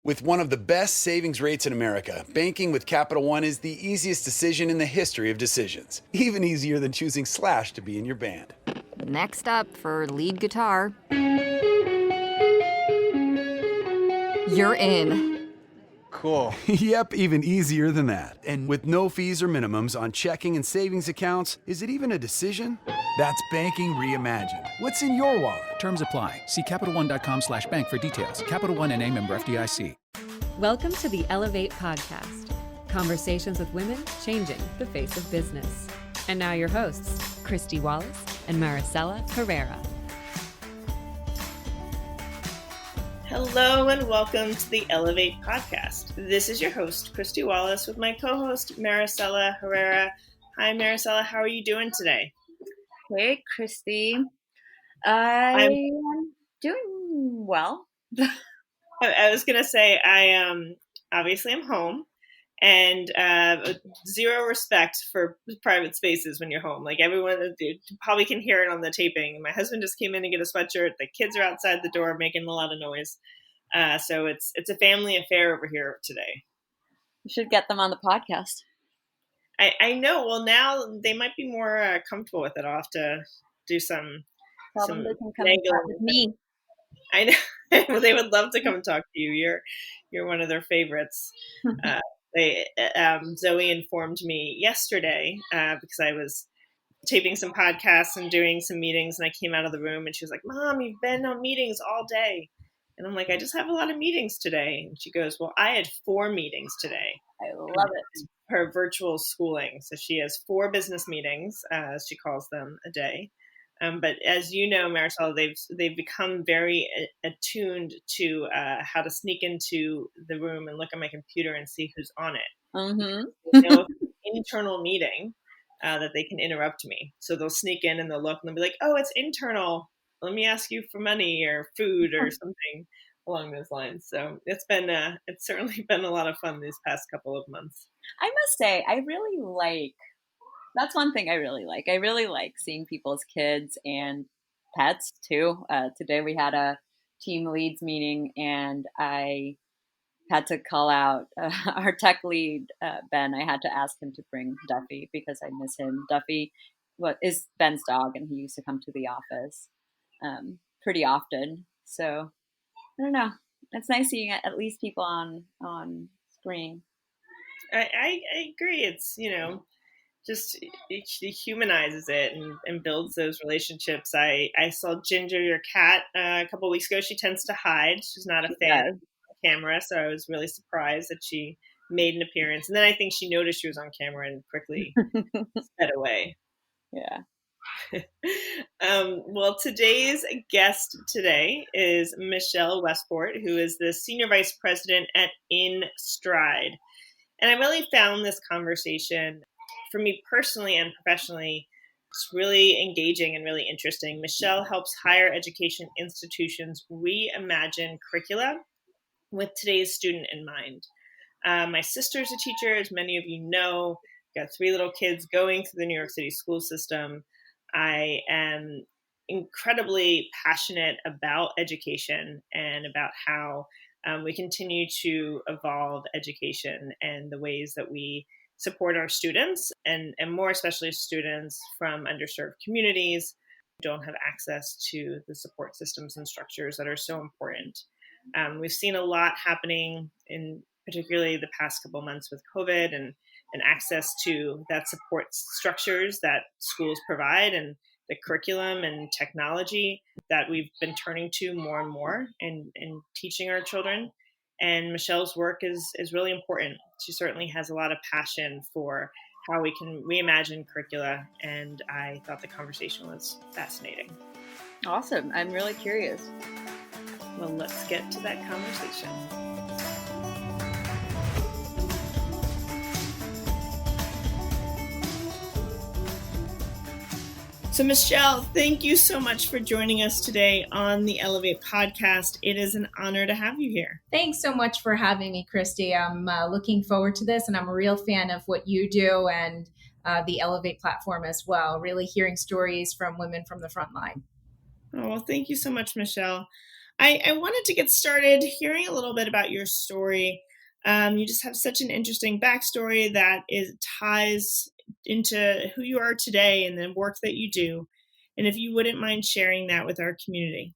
With one of the best savings rates in America, banking with Capital One is the easiest decision in the history of decisions. Even easier than choosing Slash to be in your band. Next up for lead guitar. You're in. Cool. Yep, even easier than that. And with no fees or minimums on checking and savings accounts, is it even a decision? That's banking reimagined. What's in your wallet? Terms apply. See CapitalOne.com/bank for details. Capital One N.A. member FDIC. Welcome to the Ellevate podcast. Conversations with women changing the face of business. And now your hosts, Kristy, Wallace and Maricella, Herrera. Hello and welcome to the Ellevate podcast. This is your host, Kristy Wallace, with my co-host, Maricella Herrera. Hi, Maricella. How are you doing today? Hey, Kristy. I'm doing well. I was going to say, obviously I'm home, and zero respect for private spaces when you're home. Like everyone probably can hear it on the taping. My husband just came in to get a sweatshirt. The kids are outside the door making a lot of noise. So it's a family affair over here today. You should get them on the podcast. I know. Well, now they might be more comfortable with it. I'll have to do some. Tell them they can come and talk with me. I know. Well, they would love to come and talk to you. You're one of their favorites. Zoe informed me yesterday because I was taping some podcasts and doing some meetings, and I came out of the room and she was like, "Mom, you've been on meetings all day." And I'm like, "I just have a lot of meetings today." And she goes, "Well, I had 4 meetings today." I love it. Her virtual schooling. So she has 4 business meetings, as she calls them, a day. But as you know, Maricella, they've become very attuned to how to sneak into the room and look at my computer and see who's on it. Mm-hmm. They know if it's an internal meeting that they can interrupt me. So they'll sneak in and they'll look and they'll be like, "Oh, it's internal. Let me ask you for money or food or something along those lines." So it's certainly been a lot of fun these past couple of months. I must say, that's one thing I really like. I really like seeing people's kids and pets too. Today we had a team leads meeting and I had to call out our tech lead, Ben. I had to ask him to bring Duffy because I miss him. Duffy is Ben's dog and he used to come to the office pretty often. So I don't know. It's nice seeing at least people on screen. I agree. It's, just it humanizes it and builds those relationships. I saw Ginger, your cat, a couple of weeks ago. She tends to hide. She's not a fan of camera, so I was really surprised that she made an appearance. And then I think she noticed she was on camera and quickly sped away. Yeah. Well, today's guest today is Michelle Westfort, who is the Senior Vice President at InStride. And I really found this conversation, for me personally and professionally, it's really engaging and really interesting. Michelle helps higher education institutions reimagine curricula with today's student in mind. My sister's a teacher, as many of you know. I've got 3 little kids going through the New York City school system. I am incredibly passionate about education and about how we continue to evolve education and the ways that we support our students and more especially students from underserved communities who don't have access to the support systems and structures that are so important. We've seen a lot happening in particularly the past couple months with COVID and access to that support structures that schools provide and the curriculum and technology that we've been turning to more and more in teaching our children. And Michelle's work is really important. She certainly has a lot of passion for how we can reimagine curricula, and I thought the conversation was fascinating. Awesome. I'm really curious. Well, let's get to that conversation. So Michelle, thank you so much for joining us today on the Ellevate podcast. It is an honor to have you here. Thanks so much for having me, Kristy. I'm looking forward to this, and I'm a real fan of what you do and the Ellevate platform as well, really hearing stories from women from the front line. Oh, well, thank you so much, Michelle. I wanted to get started hearing a little bit about your story. You just have such an interesting backstory that ties into who you are today and the work that you do. And if you wouldn't mind sharing that with our community.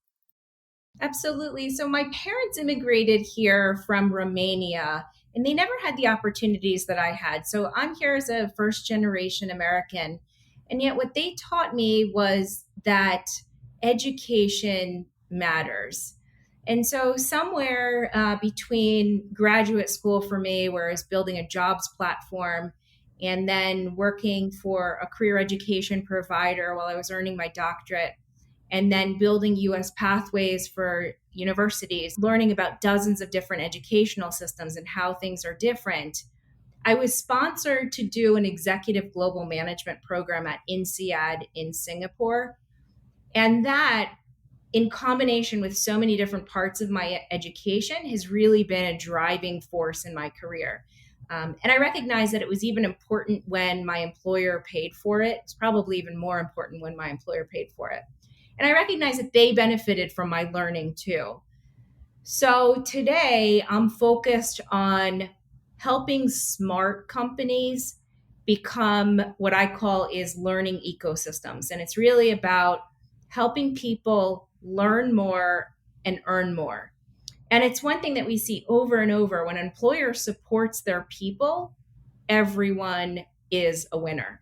Absolutely. So my parents immigrated here from Romania, and they never had the opportunities that I had. So I'm here as a first generation American. And yet what they taught me was that education matters. And so somewhere between graduate school for me, where I was building a jobs platform, and then working for a career education provider while I was earning my doctorate, and then building US pathways for universities, learning about dozens of different educational systems and how things are different. I was sponsored to do an executive global management program at INSEAD in Singapore. And that, in combination with so many different parts of my education, has really been a driving force in my career. And I recognize that it was even important when my employer paid for it. It's probably even more important when my employer paid for it. And I recognize that they benefited from my learning too. So today I'm focused on helping smart companies become what I call is learning ecosystems. And it's really about helping people learn more and earn more. And it's one thing that we see over and over: when an employer supports their people, everyone is a winner.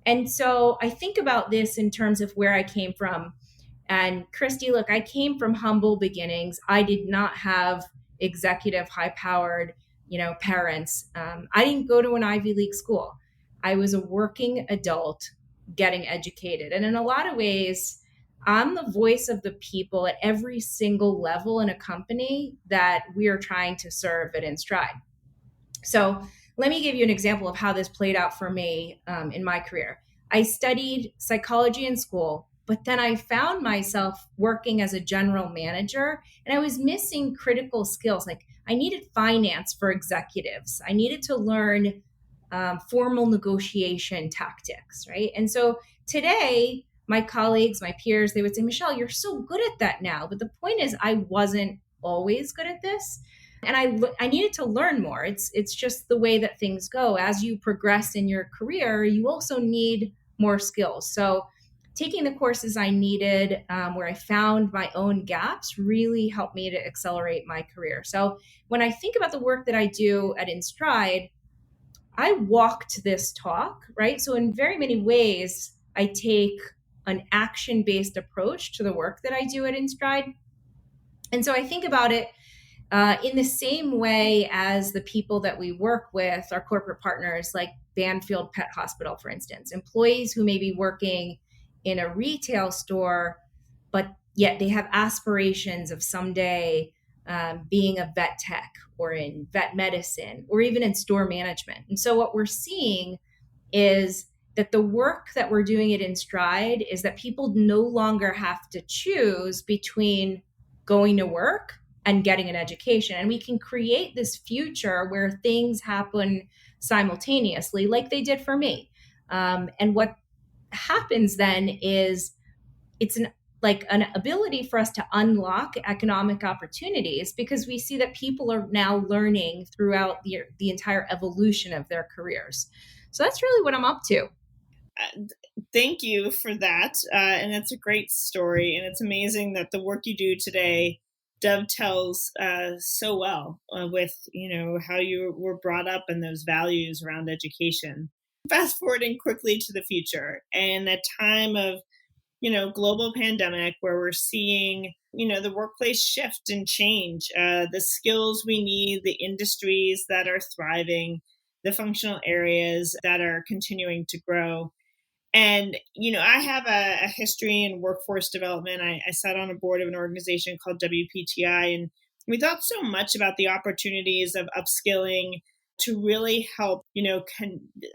And so I think about this in terms of where I came from. And Kristy, look, I came from humble beginnings. I did not have executive, high-powered, parents. I didn't go to an Ivy League school. I was a working adult getting educated. And in a lot of ways, I'm the voice of the people at every single level in a company that we are trying to serve at InStride. So let me give you an example of how this played out for me in my career. I studied psychology in school, but then I found myself working as a general manager, and I was missing critical skills. Like, I needed finance for executives. I needed to learn formal negotiation tactics, right? And so today, my colleagues, my peers, they would say, Michelle, you're so good at that now. But the point is, I wasn't always good at this. And I needed to learn more. It's just the way that things go. As you progress in your career, you also need more skills. So taking the courses I needed, where I found my own gaps, really helped me to accelerate my career. So when I think about the work that I do at InStride, I walked this talk, right? So in very many ways, I take an action-based approach to the work that I do at InStride. And so I think about it in the same way as the people that we work with, our corporate partners, like Banfield Pet Hospital, for instance, employees who may be working in a retail store, but yet they have aspirations of someday being a vet tech or in vet medicine or even in store management. And so what we're seeing is that the work that we're doing at InStride is that people no longer have to choose between going to work and getting an education. And we can create this future where things happen simultaneously, like they did for me. And what happens then is it's an ability for us to unlock economic opportunities, because we see that people are now learning throughout the entire evolution of their careers. So that's really what I'm up to. Thank you for that. And that's a great story. And it's amazing that the work you do today dovetails so well with, how you were brought up and those values around education. Fast forwarding quickly to the future and a time of, global pandemic where we're seeing, the workplace shift and change, the skills we need, the industries that are thriving, the functional areas that are continuing to grow. And, I have a history in workforce development. I sat on a board of an organization called WPTI, and we thought so much about the opportunities of upskilling to really help,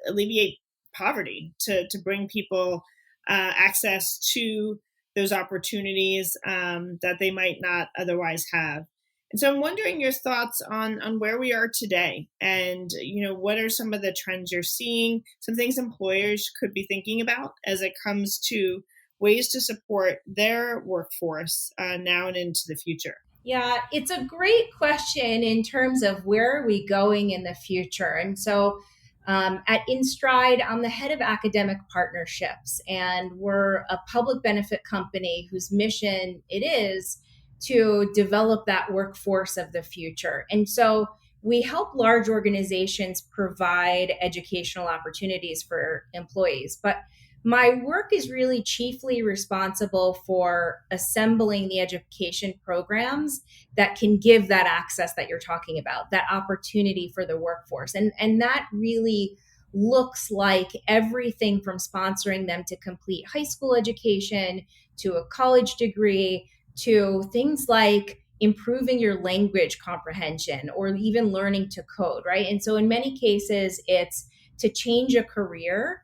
alleviate poverty, to bring people access to those opportunities that they might not otherwise have. And so I'm wondering your thoughts on where we are today and, what are some of the trends you're seeing, some things employers could be thinking about as it comes to ways to support their workforce now and into the future? Yeah, it's a great question in terms of where are we going in the future. And so at InStride, I'm the head of academic partnerships, and we're a public benefit company whose mission it is to develop that workforce of the future. And so we help large organizations provide educational opportunities for employees. But my work is really chiefly responsible for assembling the education programs that can give that access that you're talking about, that opportunity for the workforce. And that really looks like everything from sponsoring them to complete high school education, to a college degree, to things like improving your language comprehension or even learning to code, right? And so in many cases, it's to change a career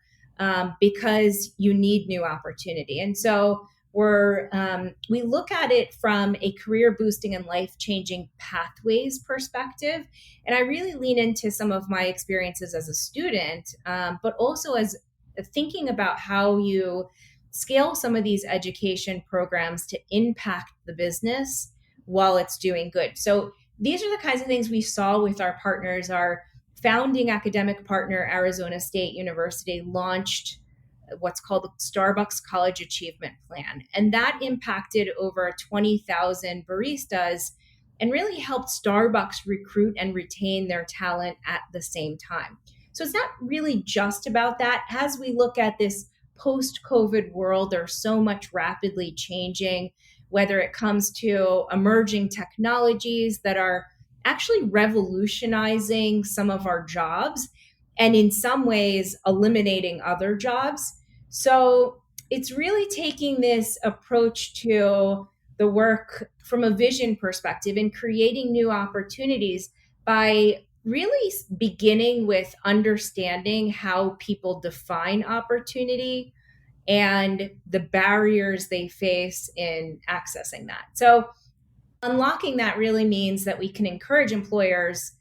because you need new opportunity. And so we look at it from a career boosting and life changing pathways perspective. And I really lean into some of my experiences as a student, but also as thinking about how you scale some of these education programs to impact the business while it's doing good. So these are the kinds of things we saw with our partners. Our founding academic partner, Arizona State University, launched what's called the Starbucks College Achievement Plan. And that impacted over 20,000 baristas and really helped Starbucks recruit and retain their talent at the same time. So it's not really just about that. As we look at this post-COVID world, there's so much rapidly changing, whether it comes to emerging technologies that are actually revolutionizing some of our jobs and in some ways eliminating other jobs. So it's really taking this approach to the work from a vision perspective and creating new opportunities by really beginning with understanding how people define opportunity and the barriers they face in accessing that. So unlocking that really means that we can encourage employers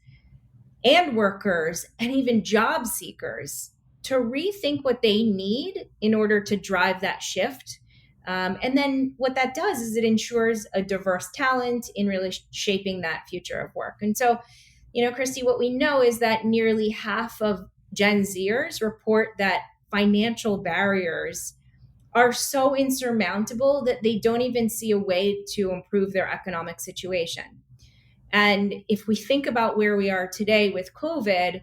and workers and even job seekers to rethink what they need in order to drive that shift. And then what that does is it ensures a diverse talent in really shaping that future of work. And so, Kristy, what we know is that nearly half of Gen Zers report that financial barriers are so insurmountable that they don't even see a way to improve their economic situation. And if we think about where we are today with COVID,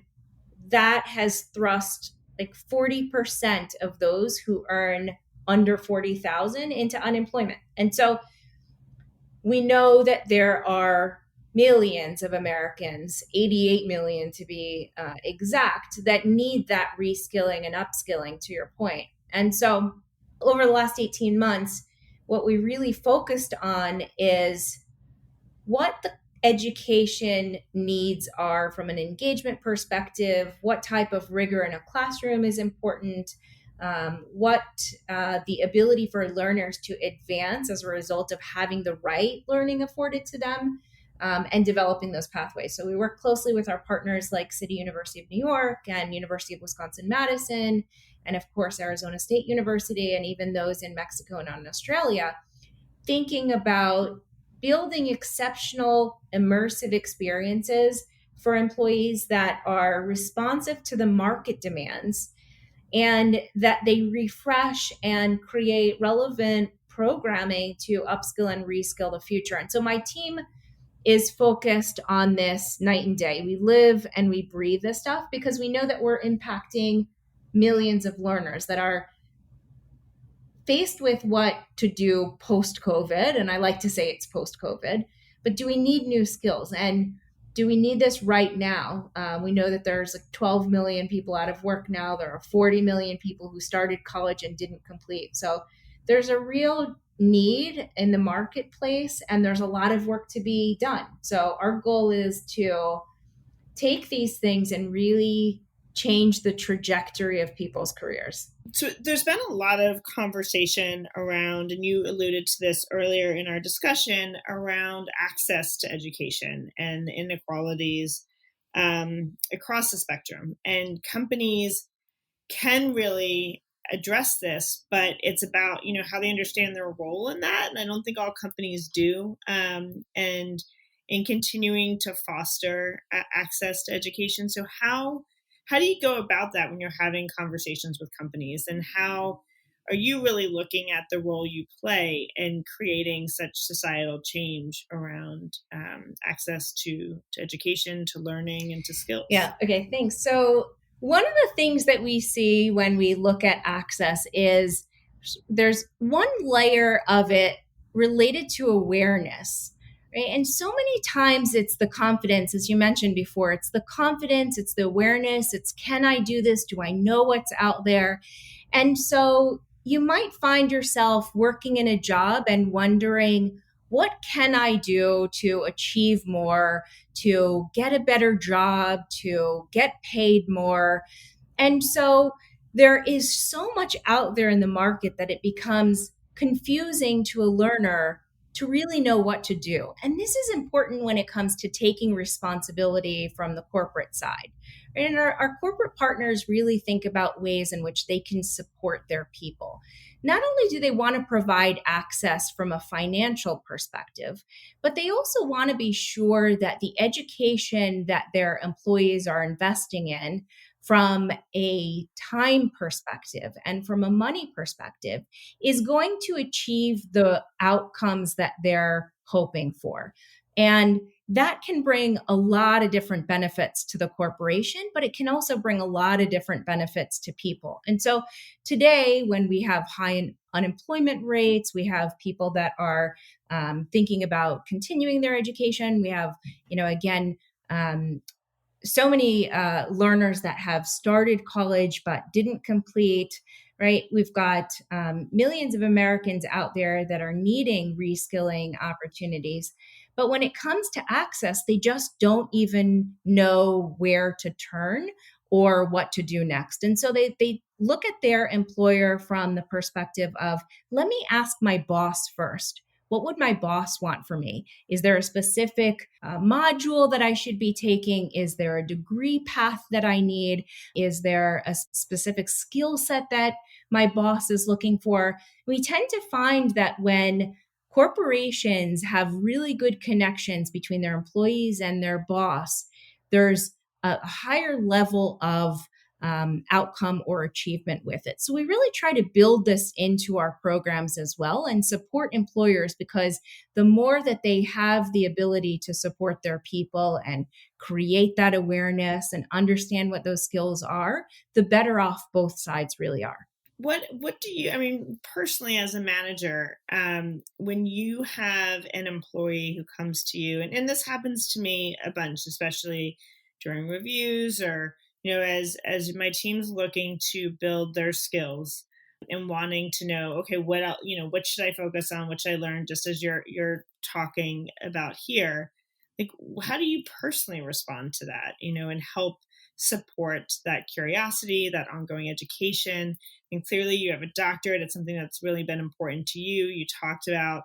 that has thrust like 40% of those who earn under 40,000 into unemployment. And so we know that there are millions of Americans, 88 million to be exact, that need that reskilling and upskilling, to your point. And so over the last 18 months, what we really focused on is what the education needs are from an engagement perspective, what type of rigor in a classroom is important, what the ability for learners to advance as a result of having the right learning afforded to them, and developing those pathways. So we work closely with our partners like City University of New York and University of Wisconsin-Madison, and of course, Arizona State University, and even those in Mexico and in Australia, thinking about building exceptional immersive experiences for employees that are responsive to the market demands and that they refresh and create relevant programming to upskill and reskill the future. And so my team is focused on this night and day. We live and we breathe this stuff because we know that we're impacting millions of learners that are faced with what to do post-COVID. And I like to say it's post-COVID, but do we need new skills? And do we need this right now? We know that there's like 12 million people out of work now. There are 40 million people who started college and didn't complete. So there's a real need in the marketplace, and there's a lot of work to be done. So our goal is to take these things and really change the trajectory of people's careers. So there's been a lot of conversation around, and you alluded to this earlier in our discussion, around access to education and inequalities across the spectrum. And companies can really address this, but it's about, how they understand their role in that. And I don't think all companies do. And in continuing to foster access to education. So how do you go about that when you're having conversations with companies, and how are you really looking at the role you play in creating such societal change around access to education, to learning, and to skills? Yeah. Okay. Thanks. So one of the things that we see when we look at access is there's one layer of it related to awareness. Right? And so many times it's the confidence, as you mentioned before, it's the confidence, it's the awareness, it's can I do this? Do I know what's out there? And so you might find yourself working in a job and wondering, what can I do to achieve more, to get a better job, to get paid more? And so there is so much out there in the market that it becomes confusing to a learner to really know what to do. And this is important when it comes to taking responsibility from the corporate side. And our corporate partners really think about ways in which they can support their people. Not only do they want to provide access from a financial perspective, but they also want to be sure that the education that their employees are investing in from a time perspective and from a money perspective is going to achieve the outcomes that they're hoping for. And that can bring a lot of different benefits to the corporation, but it can also bring a lot of different benefits to people. And so today, when we have high unemployment rates, we have people that are thinking about continuing their education. We have, again, so many learners that have started college but didn't complete, right? We've got millions of Americans out there that are needing reskilling opportunities. But when it comes to access, they just don't even know where to turn or what to do next. And so they look at their employer from the perspective of, let me ask my boss first. What would my boss want for me? Is there a specific module that I should be taking? Is there a degree path that I need? Is there a specific skill set that my boss is looking for? We tend to find that when corporations have really good connections between their employees and their boss, there's a higher level of outcome or achievement with it. So we really try to build this into our programs as well and support employers, because the more that they have the ability to support their people and create that awareness and understand what those skills are, the better off both sides really are. What do you, personally as a manager, when you have an employee who comes to you, and this happens to me a bunch, especially during reviews or, as my team's looking to build their skills and wanting to know, okay, what else, what should I focus on? What should I learn? Just as you're talking about here, like, how do you personally respond to that, and help support that curiosity, that ongoing education? And clearly you have a doctorate. It's something that's really been important to you. You talked about,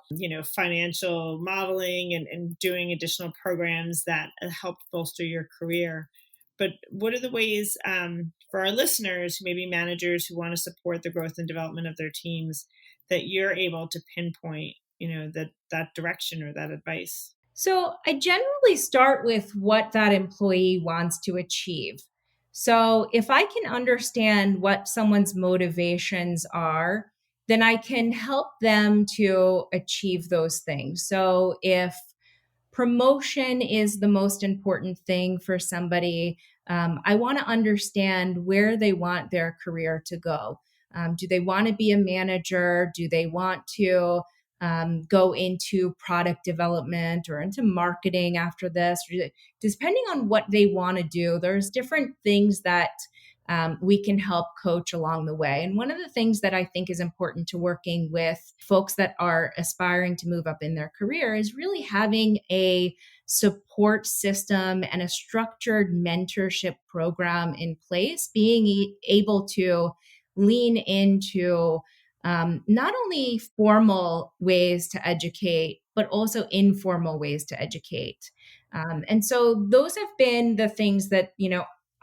financial modeling and doing additional programs that helped bolster your career. But what are the ways for our listeners who may be managers who want to support the growth and development of their teams that you're able to pinpoint, that direction or that advice? So I generally start with what that employee wants to achieve. So if I can understand what someone's motivations are, then I can help them to achieve those things. So if promotion is the most important thing for somebody, I want to understand where they want their career to go. Do they want to be a manager? Do they want to go into product development or into marketing after this? Depending on what they want to do, there's different things that we can help coach along the way. And one of the things that I think is important to working with folks that are aspiring to move up in their career is really having a support system and a structured mentorship program in place, being able to lean into not only formal ways to educate, but also informal ways to educate. And so those have been the things that,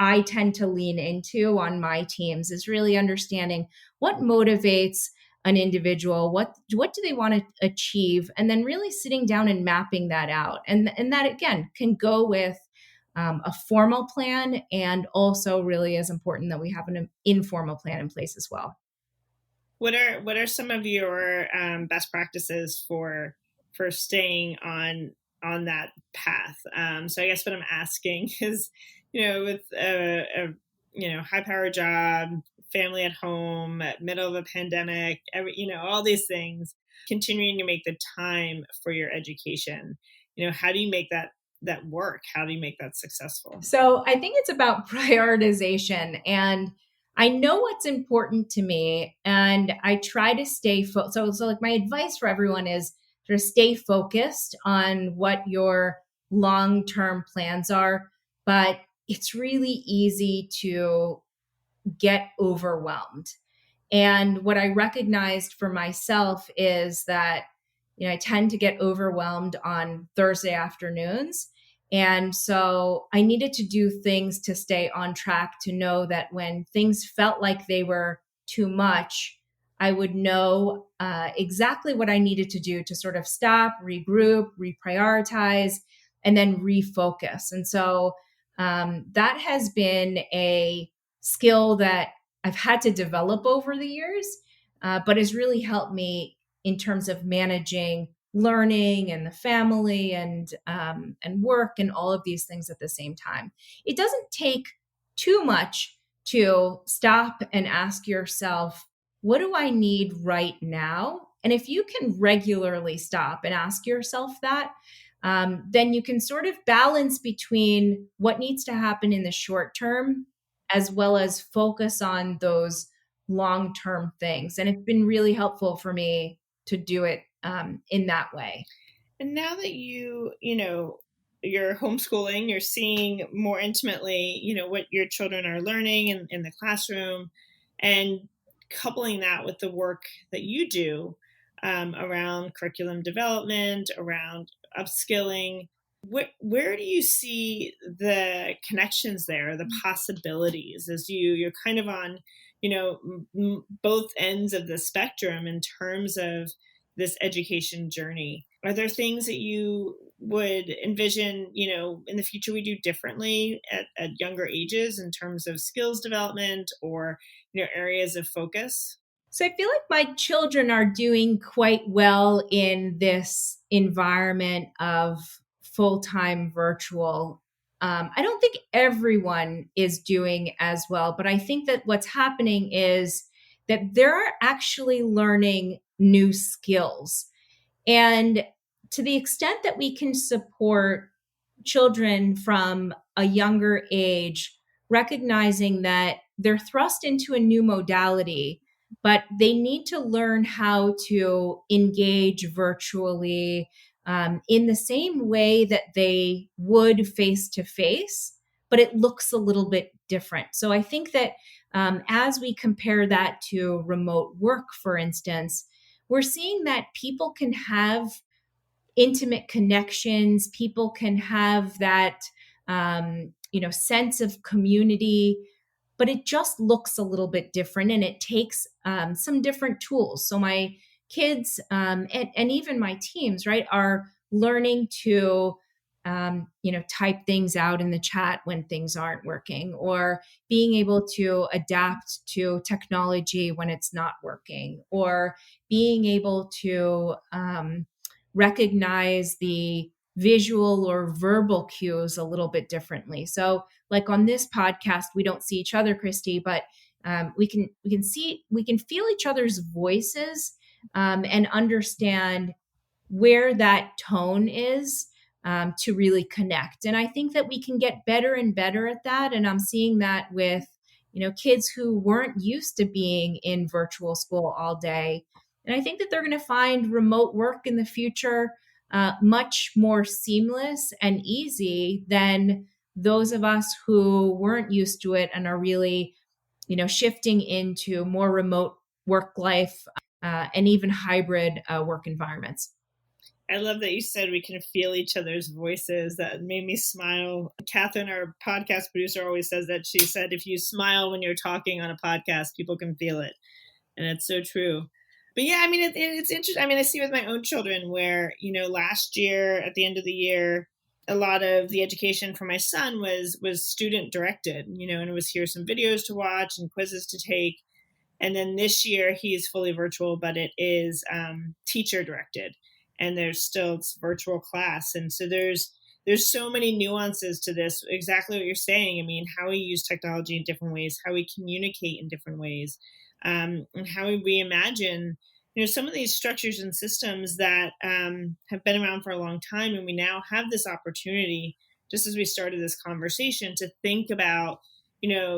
I tend to lean into on my teams is really understanding what motivates an individual, what do they want to achieve, and then really sitting down and mapping that out. And that again can go with a formal plan, and also really is important that we have an informal plan in place as well. What are some of your best practices for staying on that path? So I guess what I'm asking is, with a high power job, family at home, middle of a pandemic, all these things, continuing to make the time for your education. How do you make that work? How do you make that successful? So I think it's about prioritization, and I know what's important to me, and I try to stay so like my advice for everyone is to stay focused on what your long-term plans are, but it's really easy to get overwhelmed. And what I recognized for myself is that, I tend to get overwhelmed on Thursday afternoons. And so I needed to do things to stay on track, to know that when things felt like they were too much, I would know exactly what I needed to do to sort of stop, regroup, reprioritize, and then refocus. And so that has been a skill that I've had to develop over the years, but has really helped me in terms of managing learning and the family and work and all of these things at the same time. It doesn't take too much to stop and ask yourself, what do I need right now? And if you can regularly stop and ask yourself that, then you can sort of balance between what needs to happen in the short term, as well as focus on those long-term things. And it's been really helpful for me to do it in that way. And now that you're homeschooling, you're seeing more intimately, what your children are learning in the classroom, and coupling that with the work that you do around curriculum development, around upskilling. Where do you see the connections there, the possibilities, as you're kind of on, both ends of the spectrum in terms of this education journey? Are there things that you would envision, in the future we do differently at younger ages in terms of skills development or, areas of focus? So I feel like my children are doing quite well in this environment of full-time virtual. I don't think everyone is doing as well, but I think that what's happening is that they're actually learning new skills. And to the extent that we can support children from a younger age, recognizing that they're thrust into a new modality, but they need to learn how to engage virtually in the same way that they would face to face, but it looks a little bit different. So I think that as we compare that to remote work, for instance, we're seeing that people can have intimate connections, people can have that sense of community, but it just looks a little bit different, and it takes some different tools. So my kids and even my teams, right, are learning to type things out in the chat when things aren't working, or being able to adapt to technology when it's not working, or being able to recognize the visual or verbal cues a little bit differently. So like on this podcast, we don't see each other, Kristy, but we can feel each other's voices and understand where that tone is to really connect. And I think that we can get better and better at that. And I'm seeing that with, kids who weren't used to being in virtual school all day. And I think that they're going to find remote work in the future much more seamless and easy than those of us who weren't used to it and are really, shifting into more remote work life and even hybrid work environments. I love that you said we can feel each other's voices. That made me smile. Catherine, our podcast producer, always says that. She said, if you smile when you're talking on a podcast, people can feel it. And it's so true. But yeah, I mean, it's interesting. I mean, I see with my own children where, last year at the end of the year, a lot of the education for my son was student directed, and it was here's some videos to watch and quizzes to take. And then this year he's fully virtual, but it is teacher directed, and it's virtual class. And so there's so many nuances to this. Exactly what you're saying. I mean, how we use technology in different ways, how we communicate in different ways, and how we reimagine, some of these structures and systems that have been around for a long time. And we now have this opportunity, just as we started this conversation, to think about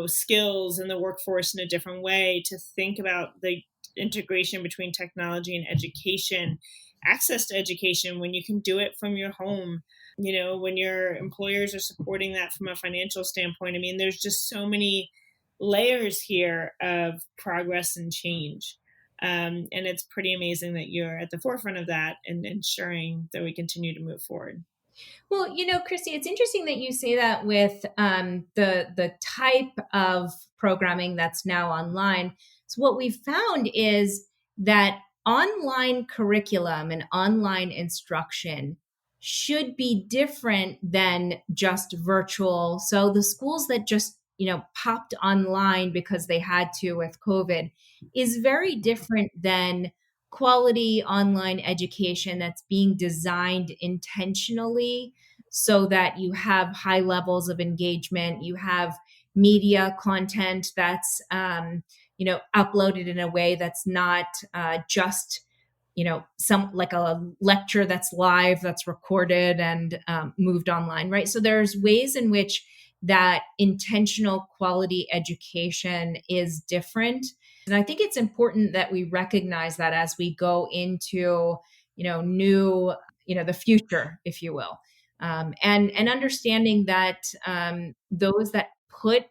skills in the workforce in a different way, to think about the integration between technology and education, access to education when you can do it from your home, when your employers are supporting that from a financial standpoint. I mean, there's just so many layers here of progress and change. And it's pretty amazing that you're at the forefront of that and ensuring that we continue to move forward. Well, Kristy, it's interesting that you say that with the type of programming that's now online. So what we've found is that online curriculum and online instruction should be different than just virtual. So the schools that just, popped online because they had to with COVID is very different than quality online education that's being designed intentionally so that you have high levels of engagement, you have media content that's uploaded in a way that's not just some like a lecture that's live, that's recorded and moved online, right? So there's ways in which that intentional quality education is different. And I think it's important that we recognize that as we go into, new, the future, if you will, and understanding that those that put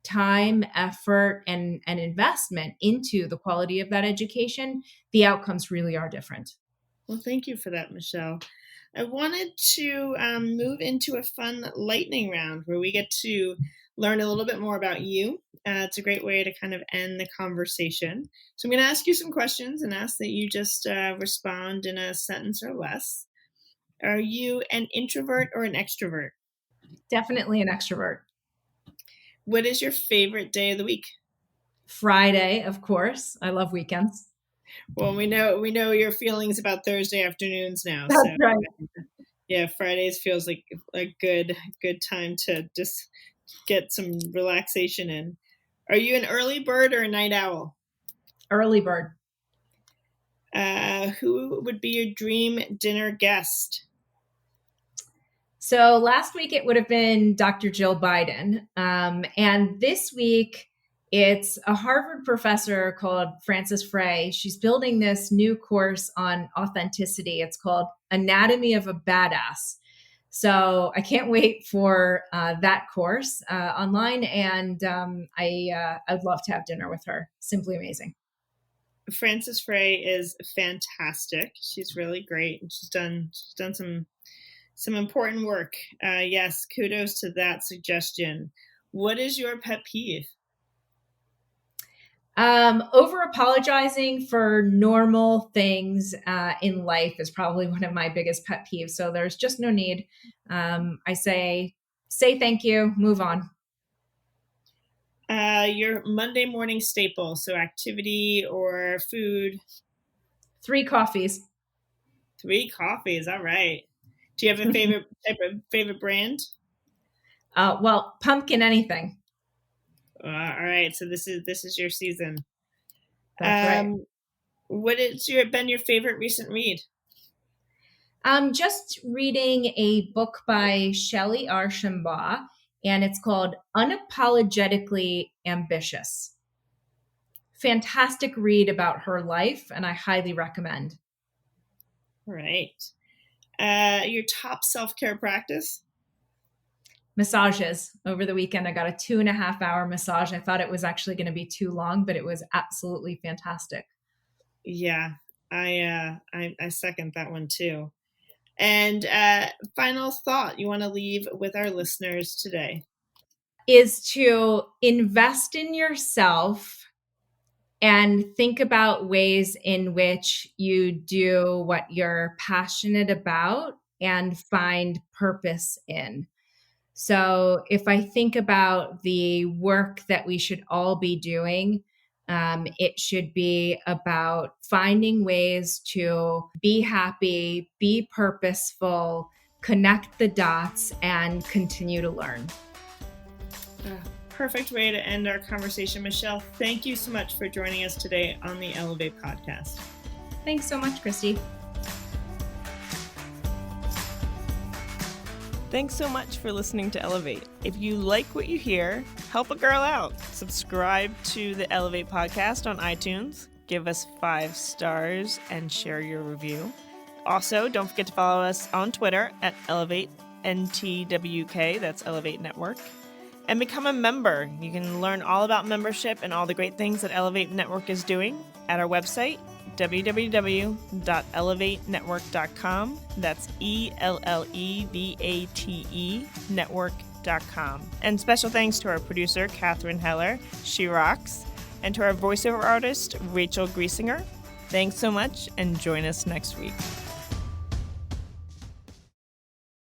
time, effort, and investment into the quality of that education, the outcomes really are different. Well, thank you for that, Michelle. I wanted to move into a fun lightning round where we get to learn a little bit more about you. It's a great way to kind of end the conversation. So I'm going to ask you some questions and ask that you just respond in a sentence or less. Are you an introvert or an extrovert? Definitely an extrovert. What is your favorite day of the week? Friday, of course. I love weekends. Well, we know your feelings about Thursday afternoons now. That's so right. Yeah, Fridays feels like a good time to just get some relaxation in. Are you an early bird or a night owl? Early bird. Who would be your dream dinner guest? So last week it would have been Dr. Jill Biden. And this week it's a Harvard professor called Frances Frey. She's building this new course on authenticity. It's called Anatomy of a Badass. So I can't wait for that course online. And I'd love to have dinner with her. Simply amazing. Frances Frey is fantastic. She's really great. And she's done some important work. Yes, kudos to that suggestion. What is your pet peeve? Over apologizing for normal things in life is probably one of my biggest pet peeves. So there's just no need. I say thank you, move on. Your Monday morning staple, so activity or food? 3 coffees. 3 coffees, all right. Do you have a favorite brand? Well, pumpkin anything. All right, so this is your season. That's right. What has been your favorite recent read? Just reading a book by Shelley Archambault, and it's called Unapologetically Ambitious. Fantastic read about her life, and I highly recommend. All right. Your top self-care practice? Massages. Over the weekend, I got a 2.5-hour massage. I thought it was actually going to be too long, but it was absolutely fantastic. Yeah, I second that one too. And final thought you want to leave with our listeners today? Is to invest in yourself and think about ways in which you do what you're passionate about and find purpose in. So if I think about the work that we should all be doing, it should be about finding ways to be happy, be purposeful, connect the dots, and continue to learn. Perfect way to end our conversation. Michelle, thank you so much for joining us today on the Ellevate podcast. Thanks so much, Kristy. Thanks so much for listening to Ellevate. If you like what you hear, help a girl out. Subscribe to the Ellevate podcast on iTunes, give us 5 stars, and share your review. Also, don't forget to follow us on Twitter at EllevateNTWK, that's Ellevate Network, and become a member. You can learn all about membership and all the great things that Ellevate Network is doing at our website, www.ellevatenetwork.com. That's ELLEVATE network.com. And special thanks to our producer, Catherine Heller. She rocks. And to our voiceover artist, Rachel Griesinger. Thanks so much, and join us next week.